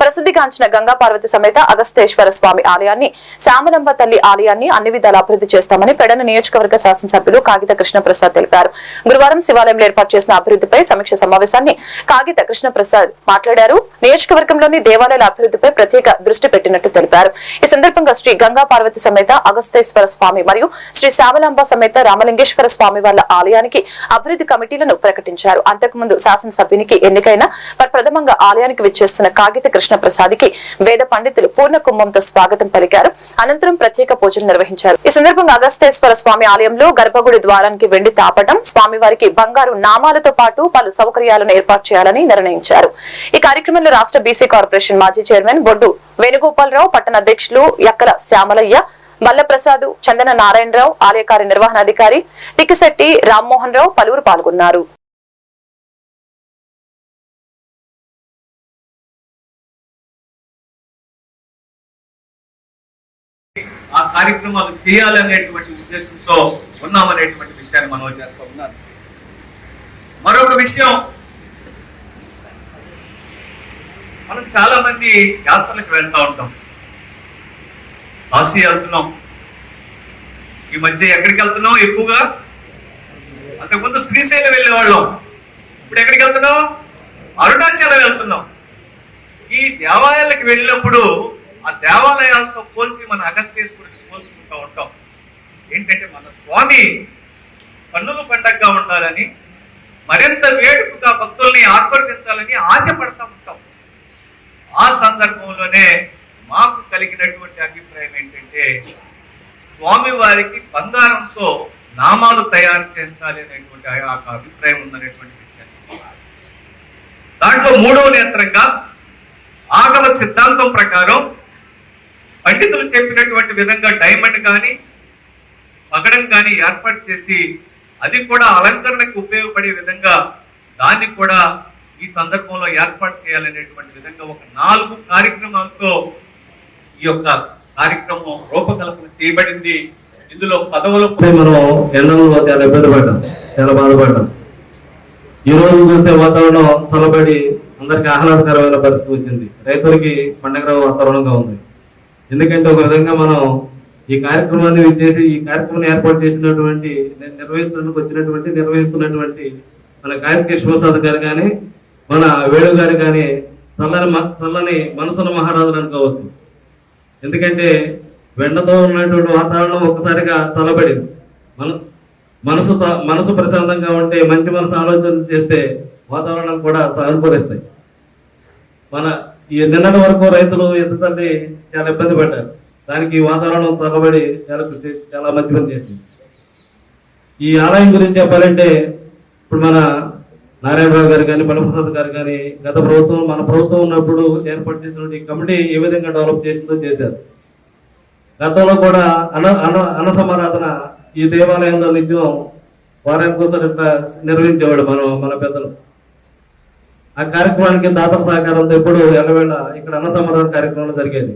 ప్రసిద్ధిగాంచిన గంగా పార్వతి సమేత అగస్తేశ్వర స్వామి ఆలయాన్ని శ్యామలంబ తల్లి ఆలయాన్ని అన్ని విధాలా అభివృద్ధి చేస్తామని పెడన నియోజకవర్గ శాసనసభ్యులు కాగిత కృష్ణప్రసాద్ తెలిపారు. గురువారం శివాలయంలో ఏర్పాటు చేసిన అభివృద్ధిపై సమీక్ష సమావేశాన్ని కాగిత కృష్ణప్రసాద్ మాట్లాడారు. నియోజకవర్గంలోని దేవాలయాల అభివృద్ధిపై ప్రత్యేక దృష్టి పెట్టినట్టు తెలిపారు. ఈ సందర్భంగా శ్రీ గంగా పార్వతి సమేత అగస్తేశ్వర స్వామి మరియు శ్రీ శ్యామలాంబ సమేత రామలింగేశ్వర స్వామి వాళ్ల ఆలయానికి అభివృద్ధి కమిటీలను ప్రకటించారు. అంతకుముందు శాసనసభ్యునికి ఎన్నికైన ప్రథమంగా ఆలయానికి విచ్చేస్తున్న కాగిత కృష్ణప్రసాద్ కి వేద పండితులు పూర్ణ కుంభంతో స్వాగతం పలికారు. అనంతరం ప్రత్యేక పూజలు నిర్వహించారు. ఈ సందర్భంగా అగస్తేశ్వర స్వామి ఆలయంలో గర్భగుడి ద్వారానికి వెండి తాపటం, స్వామివారికి బంగారు నామాలతో పాటు పలు సౌకర్యాలను ఏర్పాటు చేయాలని నిర్ణయించారు. ఈ కార్యక్రమంలో రాష్ట్ర బీసీ కార్పొరేషన్ మాజీ చైర్మన్ బొడ్డు వేణుగోపాలరావు, పట్టణ అధ్యక్షులు యక్కల శ్యామలయ్య, మల్లప్రసాద్, చందన నారాయణరావు, ఆలయ కార్యనిర్వహణాధికారి తిక్కిశెట్టి రామ్మోహన్ రావు పలువురు పాల్గొన్నారు. ఆ కార్యక్రమాలు చేయాలనేటువంటి ఉద్దేశంతో ఉన్నామనేటువంటి విషయాన్ని మనం చేస్తూ ఉన్నాను. మరొక విషయం, మనం చాలా మంది యాత్రలకు వెళ్తూ ఉంటాం. కాశీ వెళ్తున్నాం, ఈ మధ్య ఎక్కడికి వెళ్తున్నాం ఎక్కువగా? అంతకుముందు శ్రీశైలం వెళ్ళేవాళ్ళం, ఇప్పుడు ఎక్కడికి వెళ్తున్నాం? అరుణాచలం వెళ్తున్నాం. ఈ దేవాలయాలకు వెళ్ళినప్పుడు ఆ దేవాలయాలతో పోల్చి మన అగస్తేశ్వరుడిని పోల్చుకుంటూ ఉంటాం. ఏంటంటే మన స్వామి కన్నుల పండగగా ఉండాలని, మరింత వేడుకగా భక్తుల్ని ఆస్వాదించాలని ఆశపడతా ఉంటాం. ఆ సందర్భంలోనే మాకు కలిగినటువంటి అభిప్రాయం ఏంటంటే, స్వామి వారికి బంగారంతో నామాలు తయారు చేయించాలి అనేటువంటి ఆ అభిప్రాయం ఉందనేటువంటి విషయాన్ని, దాంట్లో మూడవ నేత్రంగా ఆగమ సిద్ధాంతం ప్రకారం పండితులు చెప్పినటువంటి విధంగా డైమండ్ కానీ పగడం కానీ ఏర్పాటు చేసి, అది కూడా అలంకరణకు ఉపయోగపడే విధంగా దాన్ని కూడా ఈ సందర్భంలో ఏర్పాటు చేయాలనేటువంటి విధంగా ఒక 4 కార్యక్రమాలతో ఈ యొక్క కార్యక్రమం రూపకల్పన చేయబడింది. ఇందులో పదవులు మనం ఎండలో చాలా ఇబ్బంది పడ్డాం, చాలా బాధపడ్డాం. ఈ రోజు చూస్తే వాతావరణం చల్లబడి అందరికి ఆహ్లాదకరమైన పరిస్థితి వచ్చింది. రైతులకి పండగ వాతావరణంగా ఉంది. ఎందుకంటే ఒక విధంగా మనం ఈ కార్యక్రమాన్ని చేసి ఈ కార్యక్రమాన్ని ఏర్పాటు చేసినటువంటి నిర్వహిస్తున్నటువంటి మన కాగిత కృష్ణప్రసాద్ గారు కానీ, మన వేణు గారు కానీ చల్లని మనసుల మహారాజులు అనుకోవచ్చు. ఎందుకంటే వెండతో ఉన్నటువంటి వాతావరణం ఒక్కసారిగా చల్లబడింది. మనసు ప్రశాంతంగా ఉంటే, మంచి మనసు ఆలోచన చేస్తే వాతావరణం కూడా సహకరిస్తాయి. మన ఈ నిన్నటి వరకు రైతులు ఎంతసారి చాలా ఇబ్బంది పడ్డారు. దానికి వాతావరణం చల్లబడి చాలా మంచి పని చేసింది. ఈ ఆలయం గురించి చెప్పాలంటే, ఇప్పుడు మన నారాయణరావు గారు కానీ, మల్లప్రసాద్ గారు కానీ, గత ప్రభుత్వం మన ప్రభుత్వం ఉన్నప్పుడు ఏర్పాటు చేసినటువంటి కమిటీ ఏ విధంగా డెవలప్ చేసిందో చేశారు. గతంలో కూడా అన్న సమారాధన ఈ దేవాలయంలో నిత్యం వారానికి ఒకసారి నిర్వహించేవాడు మన పెద్దలు. ఆ కార్యక్రమానికి దాతల సహకారంతో ఎప్పుడు ఎల్లవేళ ఇక్కడ అన్న సమారాధన కార్యక్రమాలు జరిగేది.